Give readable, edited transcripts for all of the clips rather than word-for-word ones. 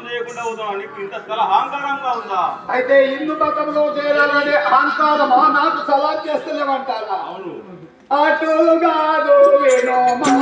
చేయకుండా అవుతాం నీకు ఇంత చాలా అహంకారంగా ఉందా? అయితే హిందూ మతంలో చేరాలనే అహంకారమా నాకు సలాం చేస్తలేమంటారా? అవును. అటు కాదు వినోమా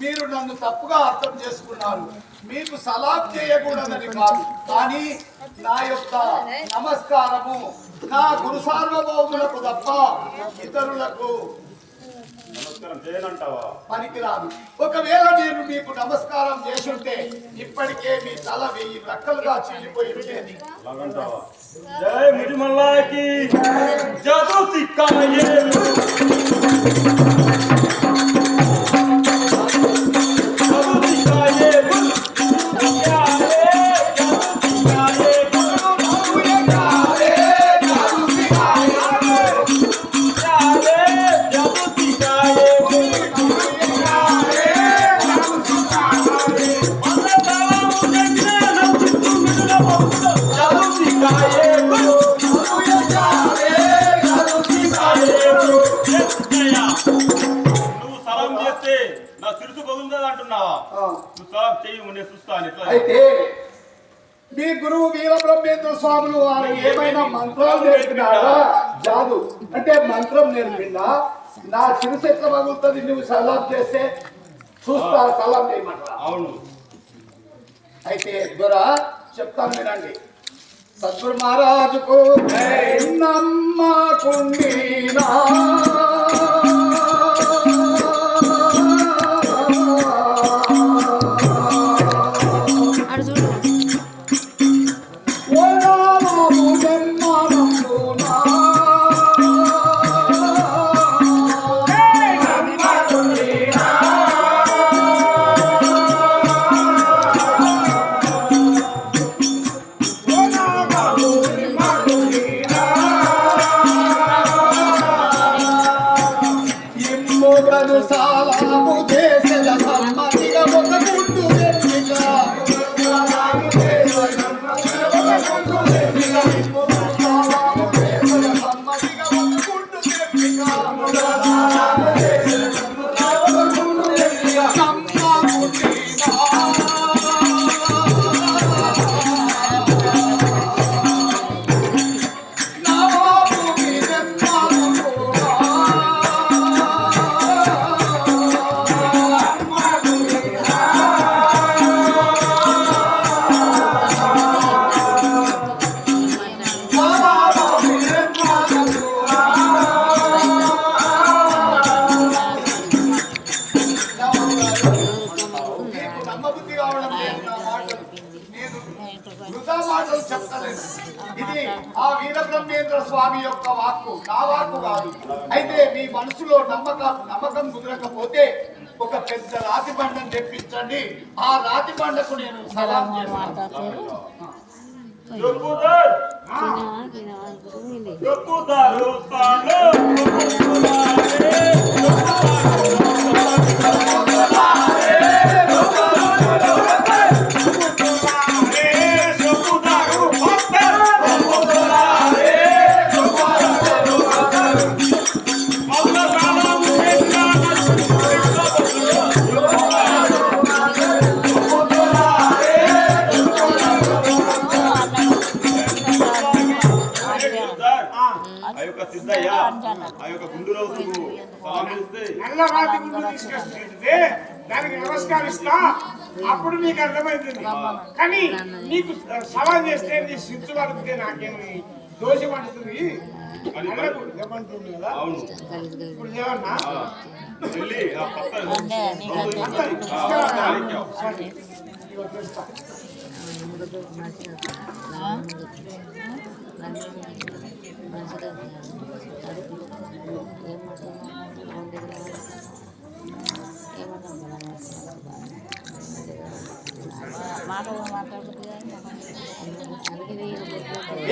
మీరు నన్ను తప్పుగా అర్థం చేసుకున్నారు. మీకు సలాం చేయకూడదని కాదు, కానీ నా యొక్క నమస్కారము నా గురు సార్వభౌములకు తప్ప ఇతరులకు పనికిరాదు. ఒకవేళ నేను మీకు నమస్కారం చేసుంటే ఇప్పటికే మీ తల 1000 రెక్కలుగా చీలిపోయి ఉండేది. జై ముజిమల్లాకి జాదు సిక్కాయే అయితే మీ గురువు వీరబ్రహ్మేంద్ర స్వాములు వారు ఏమైనా మంత్రాలు నేర్పినారా? జాదు అంటే మంత్రం నేర్పిందా? నా శిరస్సు ఎట్లా పగులుతుంది నువ్వు సలాం చేస్తే? చూస్తా సలాం చేయమంటా. అవును. అయితే దొరా చెప్తాను వినండి. సద్గురు మహారాజుకు నమ్మకుండినా ఇది ఆ వీరబ్రహ్మేంద్ర స్వామి యొక్క వాక్కు, నా వాక్కు కాదు. అయితే మీ మనసులో నమ్మకం కుదరకపోతే ఒక పెద్ద రాతి బండను తెప్పించండి. ఆ రాతి బండకు నేను సలాం చేస్తాను. Hey! చెప్తారు ఆ యొక్క సిద్ధయ్య ఆ యొక్క గుండురావుకు సలామిస్తే నల్ల రాతి గుండు తీసుకొస్తే దానికి నమస్కరిస్తా అప్పుడు నీకు అర్థమవుతుంది. కానీ నీకు సవాల్ చేస్తే నీ సిద్ధు పడితే నాకేమి దోష పడుతుంది ఏమంటుంది కదా. అవును ఇప్పుడు ఏమన్నా వెళ్ళి ఆ పక్కన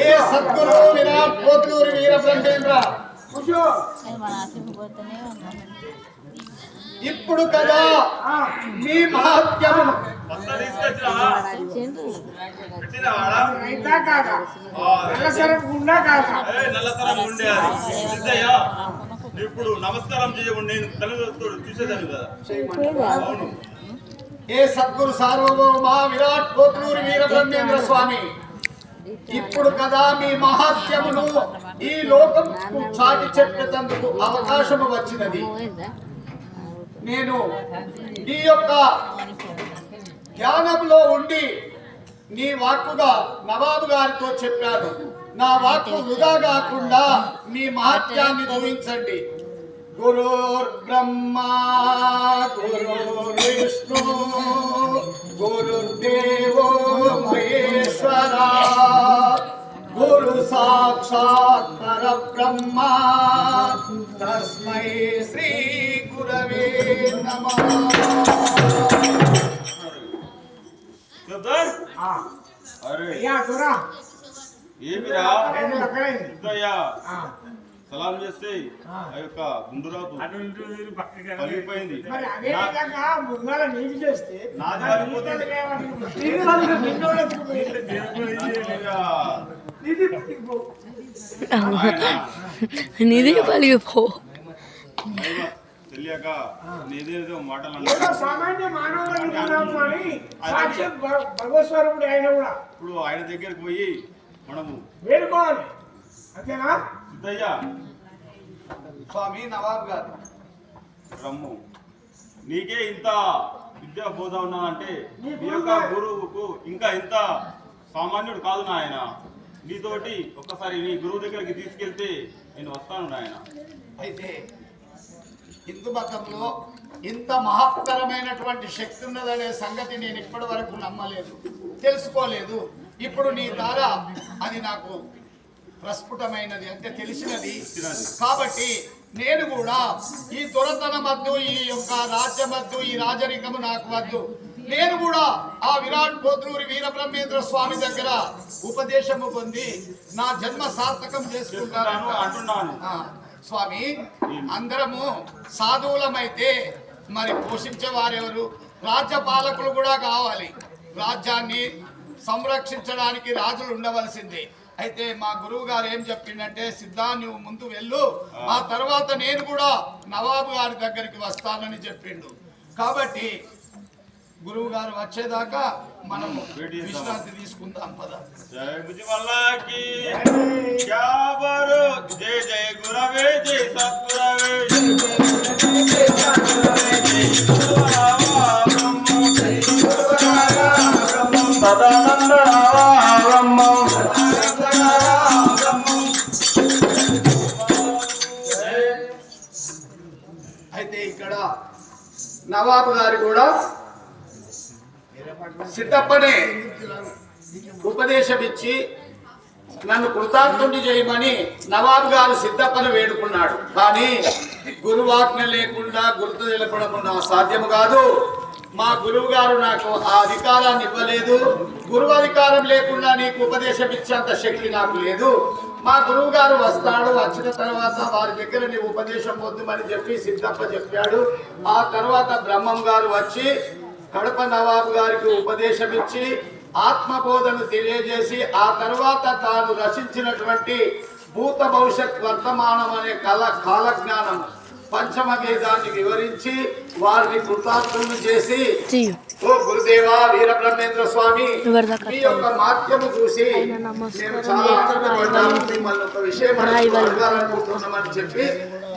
ఏ సద్గురు విరాట్ పోతులూరి వీర బ్రహ్మేంద్ర కూర్చో. ఇప్పుడు కదా మీ మహత్యము పక్క తీసుకొచ్చినా పెట్టినవాడా రైతా కాదా నల్ల సరం గుండా కాదా నల్లతరం ఉండే అది సిద్ధయ్య ఇప్పుడు నమస్కారం చేయకుండా నేను కళ్ళు చూసేదాన్ని కదా. అవును ఏ సద్గురు సార్వభౌమ విరాట్ పోతులూరి వీర బ్రహ్మేంద్ర స్వామి ఇప్పుడు కదా మీ మహాత్యమును ఈ లోకంకు చాటి చెప్పేందుకు అవకాశము వచ్చినది. నేను నీ యొక్క ధ్యానంలో ఉండి నీ వాక్కుగా నవాబు గారితో చెప్పాను. నా వాక్కు వృధా కాకుండా మీ మహత్యాన్ని చూపించండి. గురుర్ బ్రహ్మ గురుర్ విష్ణు గురుర్దేవో మహేశ్వర గురు సాక్షాత్ పరబ్రహ్మ తస్మై శ్రీ గురవే నమః. చెప్తారు అరే అయ్యా దొరా ఏమిరా రెండు రకాలైంది. సిద్ధయ్య సలాం చేస్తే ఆ యొక్క గుండురాకు పలిగిపోయింది. మరి అదే విధంగా ముంగాల నీకు చేస్తే నాది పలిగిపోతుంది. నీదే పలిగిపో తెలియక నీదేదో మాటలు ఏదో అన్నాడు. సామాన్య మానవులను కానీ సాక్షాత్ భగవస్వరూపుడు ఆయన కూడా ఇప్పుడు ఆయన దగ్గరికి పోయి మనము వేడుకోవాలి. అంతేనా సిద్ధయ్య స్వామి నవాబ్ గారు రమ్ము నీకే ఇంత విద్యా బోధ ఉన్నానంటే నీ యొక్క గురువుకు ఇంకా ఇంత సామాన్యుడు కాదు నాయన. నీతోటి ఒక్కసారి నీ గురువు దగ్గరికి తీసుకెళ్తే నేను వస్తాను నాయన. అయితే హిందూ మతంలో ఇంత మహత్తరమైనటువంటి శక్తి ఉన్నదనే సంగతి నేను ఇప్పటి వరకు నమ్మలేదు, తెలుసుకోలేదు. ఇప్పుడు నీ ద్వారా అది నాకు ప్రస్ఫుటమైనది, అంటే తెలిసినది. కాబట్టి నేను కూడా ఈ దొరతనం వద్దు, ఈ యొక్క రాజ్యం వద్దు, ఈ రాజరికము నాకు వద్దు. నేను కూడా ఆ విరాట్ పోతులూరి వీర బ్రహ్మేంద్ర స్వామి దగ్గర ఉపదేశము పొంది నా జన్మ సార్థకం చేసుకుంటాను అంటున్నాను. స్వామి, అందరము సాధువులమైతే మరి పోషించే వారెవరు? రాజ్య పాలకులు కూడా కావాలి. రాజ్యాన్ని సంరక్షించడానికి రాజులు ఉండవలసిందే. అయితే మా గురువు గారు ఏం చెప్పిండంటే, సిద్ధా నువ్వు ముందు వెళ్ళు, ఆ తర్వాత నేను కూడా నవాబు గారి దగ్గరికి వస్తానని చెప్పిండు. కాబట్టి గురువు గారు వచ్చేదాకా మనము విశ్రాంతి తీసుకుందాం పద. జయ భుజమల్లాకి జయ జయ గురవే జయ సద్గురవే సదానంద రామ. అయితే ఇక్కడ నవాబు గారు కూడా సిద్ధప్పనే ఉపదేశం ఇచ్చి నన్ను కృతార్థుని చేయమని నవాబు గారు సిద్ధప్పను వేడుకున్నాడు. కానీ గురువాజ్ఞ లేకుండా గుర్తు తెలపడం సాధ్యము కాదు. మా గురువు గారు నాకు ఆ అధికారాన్ని ఇవ్వలేదు. గురువు అధికారం లేకుండా నీకు ఉపదేశం ఇచ్చేంత శక్తి నాకు లేదు. మా గురువు గారు వస్తాడు, వచ్చిన తర్వాత వారి దగ్గర నీ ఉపదేశం పొందుమని చెప్పి సిద్ధప్ప చెప్పాడు. ఆ తర్వాత బ్రహ్మం గారు వచ్చి కడప నవాబు గారికి ఉపదేశం ఇచ్చి ఆత్మబోధను తెలియజేసి ఆ తర్వాత తాను రచించినటువంటి భూత భవిష్యత్ వర్తమానం అనే కాలజ్ఞానం పంచమ వేదాన్ని వివరించి వారిని కృతార్థులను చేసి చెయ్యి ఓ గురుదేవా వీరబ్రహ్మేంద్ర స్వామి ఎవరిదాకా మీ యొక్క మాధ్యము చూసి మేము చాలా ఆనందపడ్డాము మిమ్మల్ని ఒక విషయం అడగాలనుకుంటున్నామని చెప్పి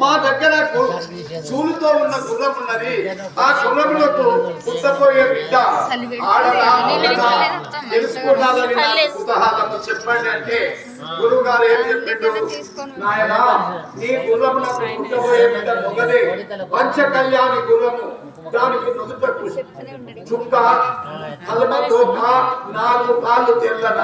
మా దగ్గర చూలుతో ఉన్న గుర్రం ఉన్నది ఆ గుర్రములకు పుట్టపోయే బిడ్డ ఆడదా మగదా తెలుసుకున్నాదని నాకు కుతూహలము చెప్పండి అంటే గురువు గారు ఏం చెప్పిండు నాయన నీ గుర్రములకు పుట్టబోయే బిడ్డ మొగదే పంచకళ్యాణి గుర్రము దానికి నుదుట చుక్క కల్మ తోక 4 కాళ్ళు తెల్లన